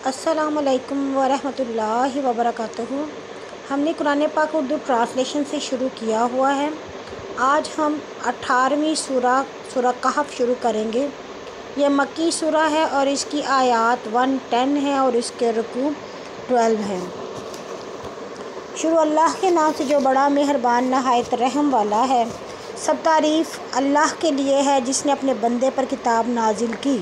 अस्सलामु अलैकुम वरहमतुल्लाहि वबरकातुहू। हमने कुरान पाक उर्दू ट्रांसलेशन से शुरू किया हुआ है। आज हम 18वीं सूरह कहफ शुरू करेंगे। यह मक्की सूरह है और इसकी आयात 110 है और इसके रुकू 12 हैं। शुरू अल्लाह के नाम से जो बड़ा मेहरबान नहायत रहम वाला है। सब तारीफ़ अल्लाह के लिए है जिसने अपने बंदे पर किताब नाजिल की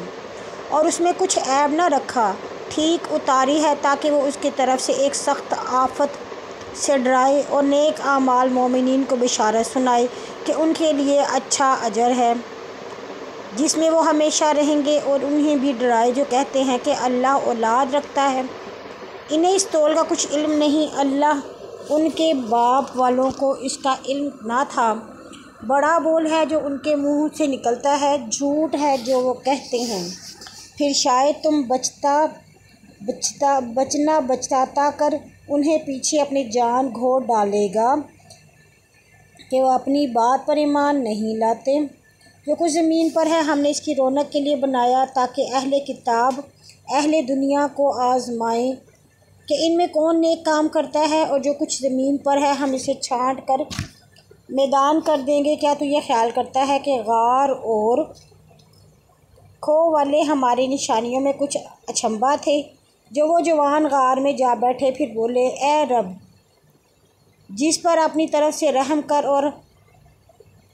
और उसमें कुछ ऐब न रखा, ठीक उतारी है ताकि वो उसकी तरफ से एक सख्त आफत से डराए और नेक आमाल मोमिनीन को बिशारत सुनाए कि उनके लिए अच्छा अजर है जिसमें वो हमेशा रहेंगे, और उन्हें भी डराए जो कहते हैं कि अल्लाह औलाद रखता है। इन्हें इस तौल का कुछ इल्म नहीं, अल्लाह उनके बाप वालों को इसका इल्म ना था। बड़ा बोल है जो उनके मुंह से निकलता है, झूठ है जो वो कहते हैं। फिर शायद तुम बचता कर उन्हें पीछे अपनी जान घोट डालेगा कि वो अपनी बात पर ईमान नहीं लाते। जो कुछ ज़मीन पर है हमने इसकी रौनक के लिए बनाया ताकि अहले किताब अहले दुनिया को आज़माएं कि इनमें कौन नेक काम करता है, और जो कुछ ज़मीन पर है हम इसे छांट कर मैदान कर देंगे। क्या तू ये ख्याल करता है कि गार और खो वाले हमारी निशानियों में कुछ अचंभा थे? जो वो जवान गार में जा बैठे फिर बोले, ए रब, जिस पर अपनी तरफ से रहम कर और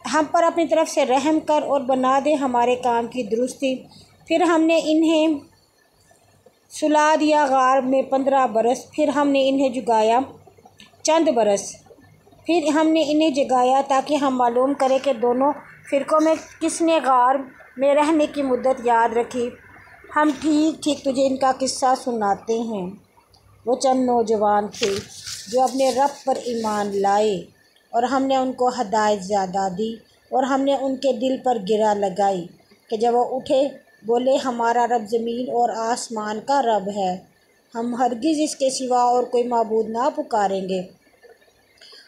हम पर अपनी तरफ से रहम कर और बना दे हमारे काम की दुरुस्ती। फिर हमने इन्हें सुला दिया गार में 15 बरस, फिर हमने इन्हें जगाया चंद बरस, फिर हमने इन्हें जगाया ताकि हम मालूम करें कि दोनों फ़िरक़ों में किसने गार में रहने की मुद्दत याद रखी। हम ठीक ठीक तुझे इनका किस्सा सुनाते हैं। वो चंद नौजवान थे जो अपने रब पर ईमान लाए और हमने उनको हदायत ज़्यादा दी और हमने उनके दिल पर गिरा लगाई कि जब वो उठे बोले, हमारा रब ज़मीन और आसमान का रब है, हम हरगिज़ इसके सिवा और कोई माबूद ना पुकारेंगे,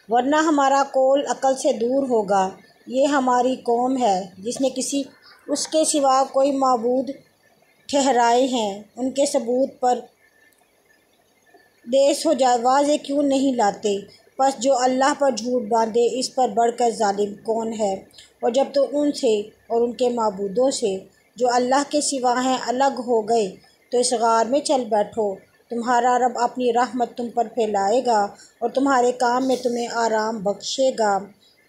वरना हमारा कौल अकल से दूर होगा। ये हमारी कौम है जिसने किसी उसके सिवा कोई माबूद ठहराए हैं, उनके सबूत पर देश हो जाए वाज़े क्यों नहीं लाते? बस जो अल्लाह पर झूठ बांधे इस पर बढ़कर जालिम कौन है? और जब तो उनसे और उनके माबूदों से जो अल्लाह के सिवा हैं अलग हो गए तो इस गार में चल बैठो। तुम्हारा रब अपनी रहमत तुम पर फैलाएगा और तुम्हारे काम में तुम्हें आराम बख्शेगा।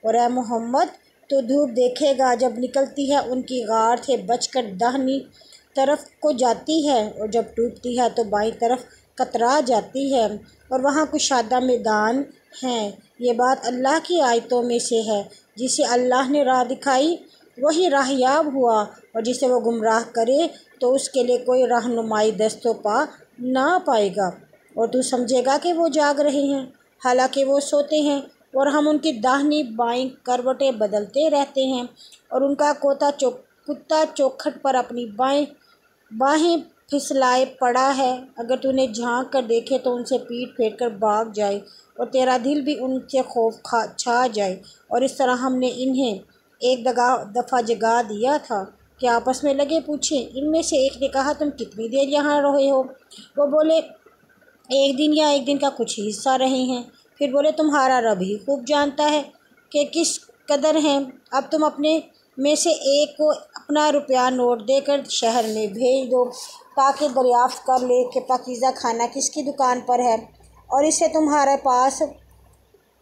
और ए मोहम्मद, तो धूप देखेगा जब निकलती है उनकी गार से बचकर दाहिनी तरफ को जाती है, और जब टूटती है तो बाईं तरफ कतरा जाती है, और वहाँ कुशादा मैदान हैं। ये बात अल्लाह की आयतों में से है। जिसे अल्लाह ने राह दिखाई वही राहयाब हुआ, और जिसे वो गुमराह करे तो उसके लिए कोई रहनुमाई दस्तों पा ना पाएगा। और तू समझेगा कि वो जाग रहे हैं हालांकि वो सोते हैं, और हम उनकी दाहिनी बाईं करवटें बदलते रहते हैं, और उनका कुत्ता चौखट पर अपनी बाहें फिसलाए पड़ा है। अगर तूने झांक कर देखे तो उनसे पीठ फेर कर भाग जाए और तेरा दिल भी उनसे खौफ छा जाए। और इस तरह हमने इन्हें एक दफ़ा जगा दिया था कि आपस में लगे पूछे। इनमें से एक ने कहा, तुम कितनी देर यहाँ रहे हो? वो बोले, एक दिन या एक दिन का कुछ हिस्सा रहे हैं। फिर बोले, तुम्हारा रब ही खूब जानता है कि किस कदर हैं। अब तुम अपने में से एक को अपना रुपया नोट देकर शहर में भेज दो ताकि दरियाफ्त कर ले कि पाकीज़ा खाना किसकी दुकान पर है, और इससे तुम्हारे पास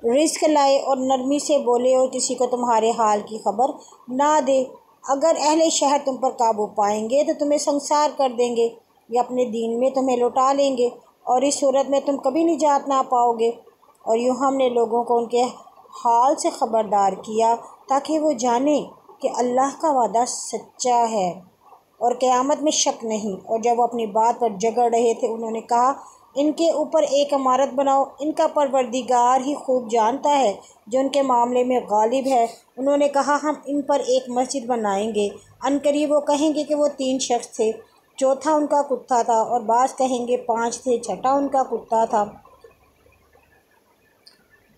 रिस्क लाए और नरमी से बोले और किसी को तुम्हारे हाल की खबर ना दे। अगर अहले शहर तुम पर काबू पाएंगे तो तुम्हें संसार कर देंगे या अपने दीन में तुम्हें लौटा लेंगे, और इस सूरत में तुम कभी निजात ना पाओगे। और यूँ हमने लोगों को उनके हाल से ख़बरदार किया ताकि वो जाने कि अल्लाह का वादा सच्चा है और क़यामत में शक नहीं। और जब वो अपनी बात पर जगड़ रहे थे उन्होंने कहा, इनके ऊपर एक इमारत बनाओ, इनका परवरदिगार ही खूब जानता है जो उनके मामले में गालिब है। उन्होंने कहा, हम इन पर एक मस्जिद बनाएंगे। अनकरीब वो कहेंगे कि वो 3 शख्स थे, चौथा उनका कुत्ता था, और बाज़ कहेंगे 5 थे, छठा उनका कुत्ता था।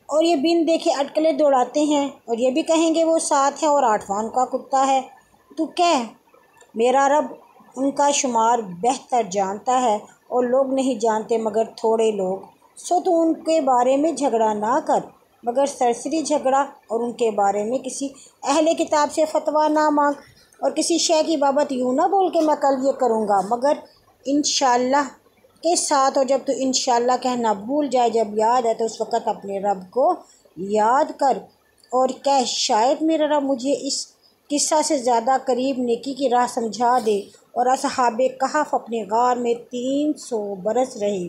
और ये बिन देखे अटकलें दौड़ाते हैं, और ये भी कहेंगे वो 7 है और 8वां उनका कुत्ता है। तू कह, मेरा रब उनका शुमार बेहतर जानता है اور لوگ نہیں جانتے مگر تھوڑے لوگ، سو تو ان کے بارے میں جھگڑا نہ کر مگر سرسری جھگڑا، اور ان کے بارے میں کسی اہل کتاب سے فتویٰ نہ مانگ، اور کسی شے کی بابت یوں نہ بول کہ میں کل یہ کروں گا مگر انشاءاللہ کے ساتھ، اور جب تو انشاءاللہ کہنا بھول جائے، جب یاد ہے تو اس وقت اپنے رب کو یاد کر اور کہ شاید میرا رب مجھے اس قصہ سے زیادہ قریب نیکی کی راہ سمجھا دے۔ اور اصحاب کہف اپنے غار میں 300 برس رہے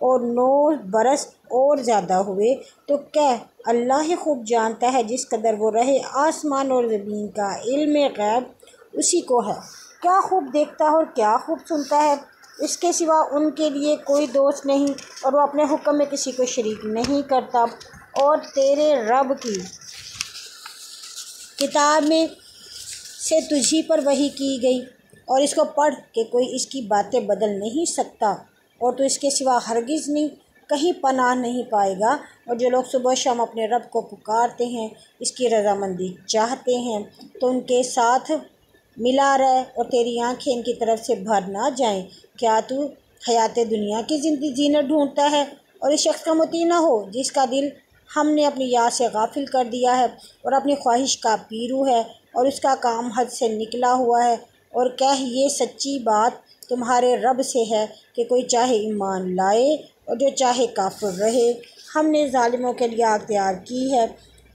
اور 9 برس اور زیادہ ہوئے، تو کہہ اللہ ہی خوب جانتا ہے جس قدر وہ رہے آسمان اور زمین کا علم غیب اسی کو ہے، کیا خوب دیکھتا ہے اور کیا خوب سنتا ہے، اس کے سوا ان کے لیے کوئی دوست نہیں، اور وہ اپنے حکم میں کسی کو شریک نہیں کرتا۔ اور تیرے رب کی کتاب میں سے تجھی پر وحی کی گئی، اور اس کو پڑھ کہ کوئی اس کی باتیں بدل نہیں سکتا، اور تو اس کے سوا ہرگز نہیں کہیں پناہ نہیں پائے گا۔ اور جو لوگ صبح و شام اپنے رب کو پکارتے ہیں، اس کی رضامندی چاہتے ہیں، تو ان کے ساتھ ملا رہے اور تیری آنکھیں ان کی طرف سے بھر نہ جائیں۔ کیا تو حیات دنیا کی زینت ڈھونڈتا ہے اور اس شخص کا مطیع نہ ہو جس کا دل ہم نے اپنی یاد سے غافل کر دیا ہے اور اپنی خواہش کا پیرو ہے اور اس کا کام حد سے نکلا ہوا ہے۔ اور کہہ یہ سچی بات تمہارے رب سے ہے کہ کوئی چاہے ایمان لائے اور جو چاہے کافر رہے، ہم نے ظالموں کے لیے آگ تیار کی ہے،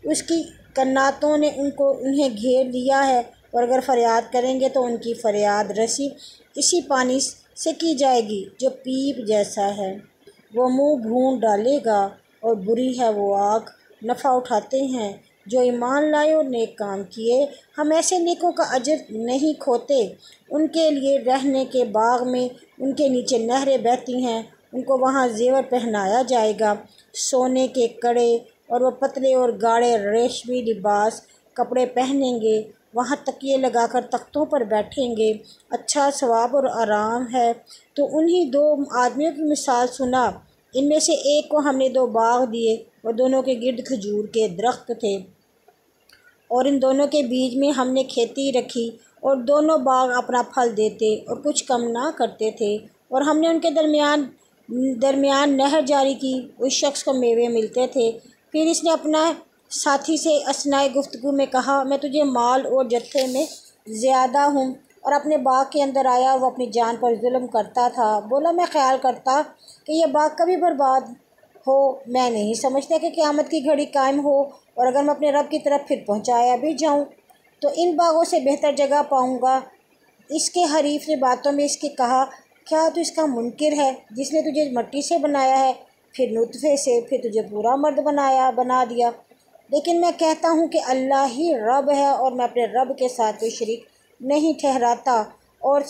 اس کی کناتوں نے انہیں گھیر لیا ہے، اور اگر فریاد کریں گے تو ان کی فریاد رسی اسی پانی سے کی جائے گی جو پیپ جیسا ہے، وہ منہ بھون ڈالے گا، اور بری ہے وہ آگ۔ نفع اٹھاتے ہیں جو ایمان لائے اور نیک کام کیے، ہم ایسے نیکوں کا اجر نہیں کھوتے، ان کے لیے رہنے کے باغ میں ان کے نیچے نہریں بہتی ہیں، ان کو وہاں زیور پہنایا جائے گا، سونے کے کڑے، اور وہ پتلے اور گاڑھے ریشمی لباس کپڑے پہنیں گے، وہاں تکیے لگا کر تختوں پر بیٹھیں گے، اچھا ثواب اور آرام ہے۔ تو انہی 2 آدمیوں کی مثال سنا، ان میں سے ایک کو ہم نے 2 باغ دیے اور دونوں کے گرد کھجور کے درخت تھے، اور ان دونوں کے بیچ میں ہم نے کھیتی رکھی، اور دونوں باغ اپنا پھل دیتے اور کچھ کم نہ کرتے تھے، اور ہم نے ان کے درمیان نہر جاری کی، اس شخص کو میوے ملتے تھے۔ پھر اس نے اپنا ساتھی سے اثناء گفتگو میں کہا، میں تجھے مال اور جتھے میں زیادہ ہوں، اور اپنے باغ کے اندر آیا، وہ اپنی جان پر ظلم کرتا تھا، بولا میں خیال کرتا کہ یہ باغ کبھی برباد ہو، میں نہیں سمجھتا کہ قیامت کی گھڑی قائم ہو، اور اگر میں اپنے رب کی طرف پھر پہنچایا بھی جاؤں تو ان باغوں سے بہتر جگہ پاؤں گا۔ اس کے حریف نے باتوں میں اس کے کہا، کیا تو اس کا منکر ہے جس نے تجھے مٹی سے بنایا ہے، پھر نطفے سے، پھر تجھے پورا مرد بنا دیا؟ لیکن میں کہتا ہوں کہ اللہ ہی رب ہے، اور میں اپنے رب کے ساتھ کوئی شریک نہیں ٹھہراتا۔ اور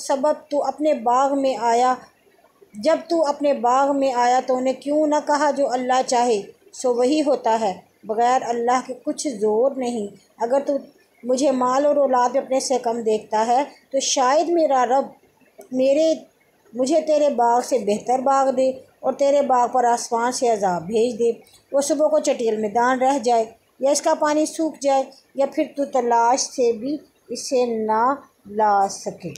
جب تو اپنے باغ میں آیا تو انہیں کیوں نہ کہا جو اللہ چاہے سو وہی ہوتا ہے، بغیر اللہ کے کچھ زور نہیں۔ اگر تو مجھے مال اور اولاد میں اپنے سے کم دیکھتا ہے تو شاید میرا رب مجھے تیرے باغ سے بہتر باغ دے اور تیرے باغ پر آسمان سے عذاب بھیج دے، وہ صبح کو چٹیل میدان رہ جائے، یا اس کا پانی سوکھ جائے، یا پھر تو تلاش سے بھی اسے نہ لا سکے۔